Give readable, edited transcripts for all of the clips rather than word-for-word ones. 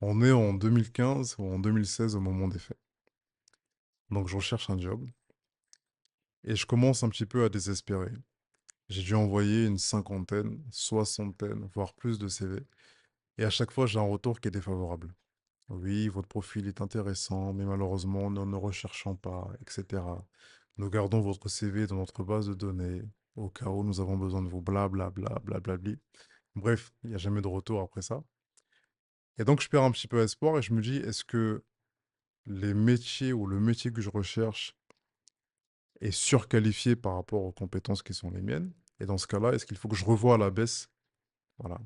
On est en 2015 ou en 2016 au moment des faits. Donc je recherche un job et je commence un petit peu à désespérer. J'ai dû envoyer une cinquantaine, soixantaine, voire plus de CV. Et à chaque fois, j'ai un retour qui est défavorable. Oui, votre profil est intéressant, mais malheureusement, nous ne recherchons pas, etc. Nous gardons votre CV dans notre base de données au cas où nous avons besoin de vous, blablabla, blablabli. Bref, il n'y a jamais de retour après ça. Et donc, je perds un petit peu espoir et je me dis, est-ce que les métiers ou le métier que je recherche est surqualifié par rapport aux compétences qui sont les miennes? Et dans ce cas-là, est-ce qu'il faut que je revoie à la baisse, voilà,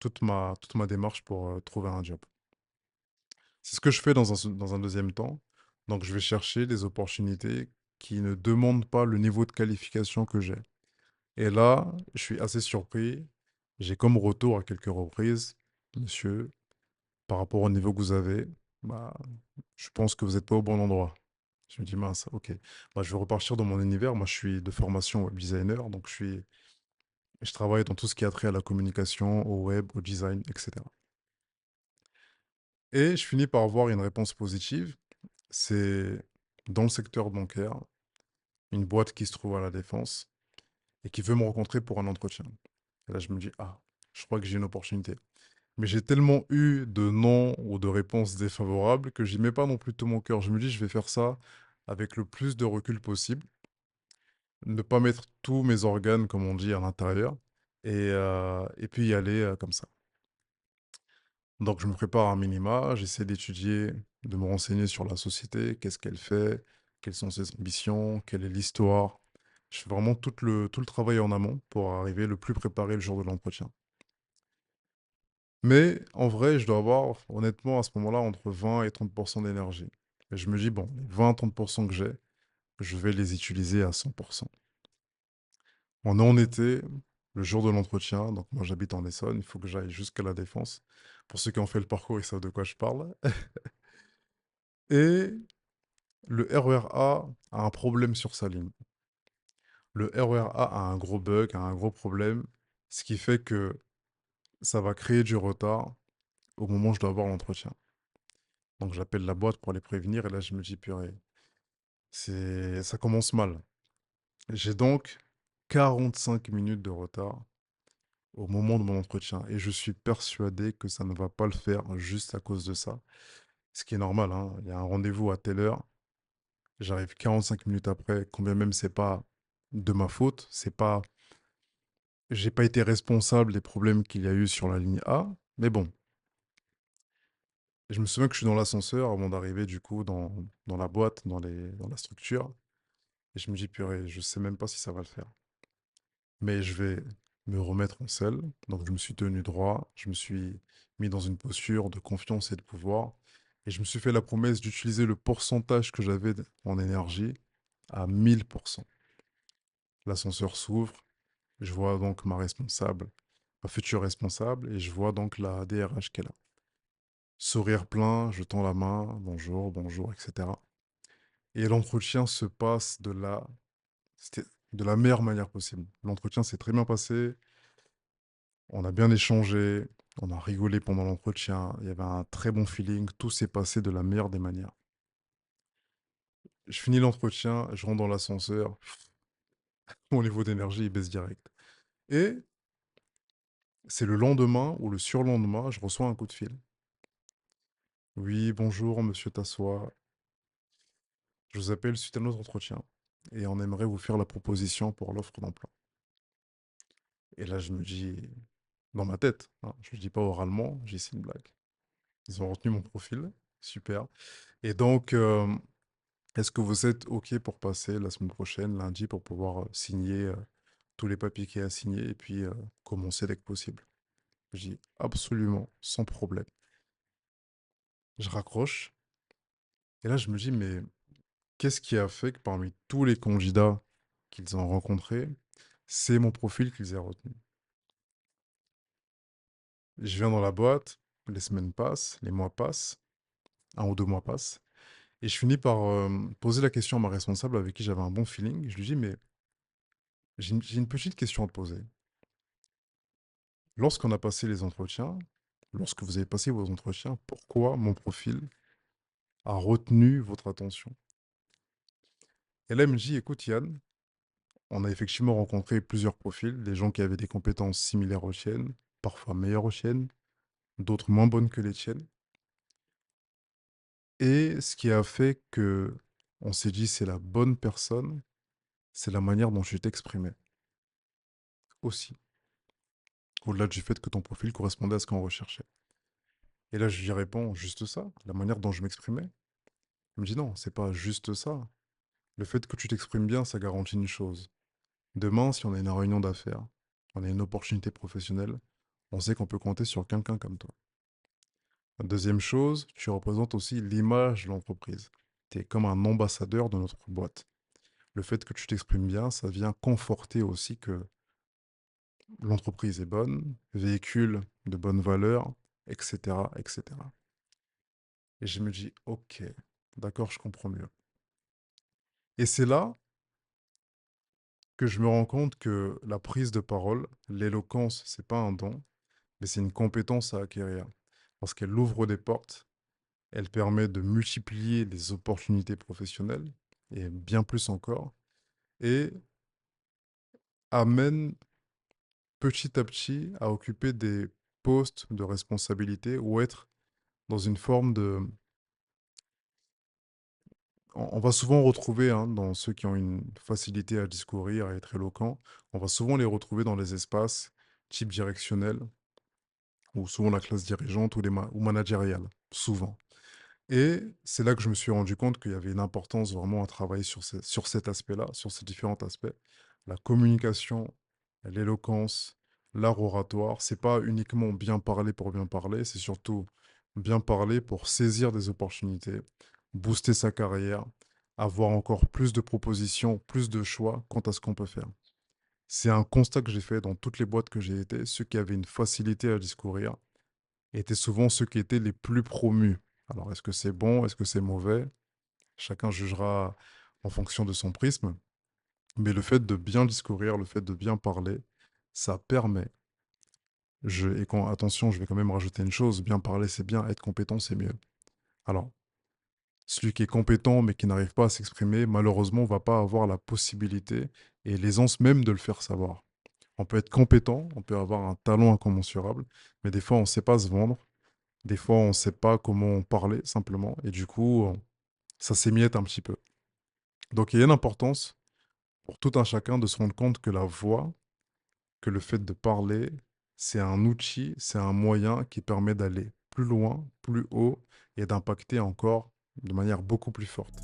toute ma démarche pour trouver un job? C'est ce que je fais dans un deuxième temps. Donc, je vais chercher des opportunités qui ne demandent pas le niveau de qualification que j'ai. Et là, je suis assez surpris. J'ai comme retour à quelques reprises, monsieur, par rapport au niveau que vous avez, bah, je pense que vous n'êtes pas au bon endroit. Je me dis, mince, ok. Bah, je vais repartir dans mon univers. Moi, je suis de formation web designer, donc je travaille dans tout ce qui a trait à la communication, au web, au design, etc. Et je finis par avoir une réponse positive. C'est dans le secteur bancaire, une boîte qui se trouve à la Défense et qui veut me rencontrer pour un entretien. Et là, je me dis, ah, je crois que j'ai une opportunité. Mais j'ai tellement eu de non ou de réponses défavorables que j'y mets pas non plus tout mon cœur. Je me dis, je vais faire ça avec le plus de recul possible, ne pas mettre tous mes organes, comme on dit, à l'intérieur, et puis y aller comme ça. Donc, je me prépare un minima, j'essaie d'étudier, de me renseigner sur la société, qu'est-ce qu'elle fait, quelles sont ses ambitions, quelle est l'histoire. Je fais vraiment tout le travail en amont pour arriver le plus préparé le jour de l'entretien. Mais en vrai, je dois avoir, honnêtement, à ce moment-là, entre 20 et 30% d'énergie. Et je me dis, bon, les 20 à 30% que j'ai, je vais les utiliser à 100%. On est en été, le jour de l'entretien, donc moi j'habite en Essonne, il faut que j'aille jusqu'à la Défense. Pour ceux qui ont fait le parcours, ils savent de quoi je parle. Et le RER A un problème sur sa ligne. Le RER A un gros bug, a un gros problème, ce qui fait que ça va créer du retard au moment où je dois avoir l'entretien. Donc j'appelle la boîte pour les prévenir et là je me dis purée, ça commence mal. J'ai donc 45 minutes de retard au moment de mon entretien et je suis persuadé que ça ne va pas le faire juste à cause de ça. Ce qui est normal, hein. Il y a un rendez-vous à telle heure, j'arrive 45 minutes après, combien même c'est pas de ma faute, c'est pas, j'ai pas été responsable des problèmes qu'il y a eu sur la ligne A, mais bon. Je me souviens que je suis dans l'ascenseur avant d'arriver du coup dans la boîte, dans la structure, et je me dis purée, je sais même pas si ça va le faire. Mais je vais me remettre en selle. Donc je me suis tenu droit, je me suis mis dans une posture de confiance et de pouvoir, et je me suis fait la promesse d'utiliser le pourcentage que j'avais en énergie à 1000%. L'ascenseur s'ouvre, je vois donc ma responsable, ma future responsable, et je vois donc la DRH qu'elle a. Sourire plein, je tends la main, bonjour, bonjour, etc. Et l'entretien se passe c'était de la meilleure manière possible. L'entretien s'est très bien passé, on a bien échangé, on a rigolé pendant l'entretien, il y avait un très bon feeling, tout s'est passé de la meilleure des manières. Je finis l'entretien, je rentre dans l'ascenseur, mon niveau d'énergie il baisse direct. Et c'est le lendemain ou le surlendemain, je reçois un coup de fil. Oui, bonjour, monsieur Tassoua. Je vous appelle suite à notre entretien et on aimerait vous faire la proposition pour l'offre d'emploi. Et là, je me dis, dans ma tête, hein, je ne le dis pas oralement, j'ai c'est une blague. Ils ont retenu mon profil, super. Et donc, est-ce que vous êtes OK pour passer la semaine prochaine, lundi, pour pouvoir signer tous les papiers qu'il y a à signer et puis commencer dès que possible? Je dis absolument, sans problème. Je raccroche et là, je me dis, mais qu'est-ce qui a fait que parmi tous les candidats qu'ils ont rencontrés, c'est mon profil qu'ils aient retenu? Je viens dans la boîte, les semaines passent, les mois passent, 1 ou 2 mois passent et je finis par, poser la question à ma responsable avec qui j'avais un bon feeling. Je lui dis: «Mais j'ai une petite question à te poser. Lorsqu'on a passé les entretiens, lorsque vous avez passé vos entretiens, pourquoi mon profil a retenu votre attention?» Et là, elle me dit: «Écoute Yann, on a effectivement rencontré plusieurs profils, des gens qui avaient des compétences similaires aux tiennes, parfois meilleures aux tiennes, d'autres moins bonnes que les tiennes. Et ce qui a fait que on s'est dit c'est la bonne personne, c'est la manière dont tu t'exprimais aussi, au-delà du fait que ton profil correspondait à ce qu'on recherchait.» Et là, je lui réponds juste ça, la manière dont je m'exprimais. Il me dit non, c'est pas juste ça. Le fait que tu t'exprimes bien, ça garantit une chose. Demain, si on a une réunion d'affaires, on a une opportunité professionnelle, on sait qu'on peut compter sur quelqu'un comme toi. La deuxième chose, tu représentes aussi l'image de l'entreprise. Tu es comme un ambassadeur de notre boîte. Le fait que tu t'exprimes bien, ça vient conforter aussi que l'entreprise est bonne, véhicule de bonnes valeurs, etc., etc. Et je me dis, ok, d'accord, je comprends mieux. Et c'est là que je me rends compte que la prise de parole, l'éloquence, c'est pas un don, mais c'est une compétence à acquérir. Parce qu'elle ouvre des portes, elle permet de multiplier les opportunités professionnelles, et bien plus encore, et amène petit à petit à occuper des postes de responsabilité ou être dans une forme de... On va souvent retrouver, hein, dans ceux qui ont une facilité à discourir, à être éloquent, on va souvent les retrouver dans les espaces type directionnel, ou souvent la classe dirigeante ou managériale, souvent. Et c'est là que je me suis rendu compte qu'il y avait une importance vraiment à travailler sur cet aspect-là, sur ces différents aspects. La communication, l'éloquence, l'art oratoire, c'est pas uniquement bien parler pour bien parler, c'est surtout bien parler pour saisir des opportunités, booster sa carrière, avoir encore plus de propositions, plus de choix quant à ce qu'on peut faire. C'est un constat que j'ai fait dans toutes les boîtes que j'ai été. Ceux qui avaient une facilité à discourir étaient souvent ceux qui étaient les plus promus. Alors, est-ce que c'est bon? Est-ce que c'est mauvais? Chacun jugera en fonction de son prisme. Mais le fait de bien discourir, le fait de bien parler, ça permet. Attention, je vais quand même rajouter une chose. Bien parler, c'est bien. Être compétent, c'est mieux. Alors, celui qui est compétent mais qui n'arrive pas à s'exprimer, malheureusement, ne va pas avoir la possibilité et l'aisance même de le faire savoir. On peut être compétent, on peut avoir un talent incommensurable, mais des fois, on ne sait pas se vendre. Des fois, on ne sait pas comment parler, simplement. Et du coup, ça s'émiette un petit peu. Donc, il y a une importance pour tout un chacun de se rendre compte que la voix, que le fait de parler, c'est un outil, c'est un moyen qui permet d'aller plus loin, plus haut et d'impacter encore de manière beaucoup plus forte.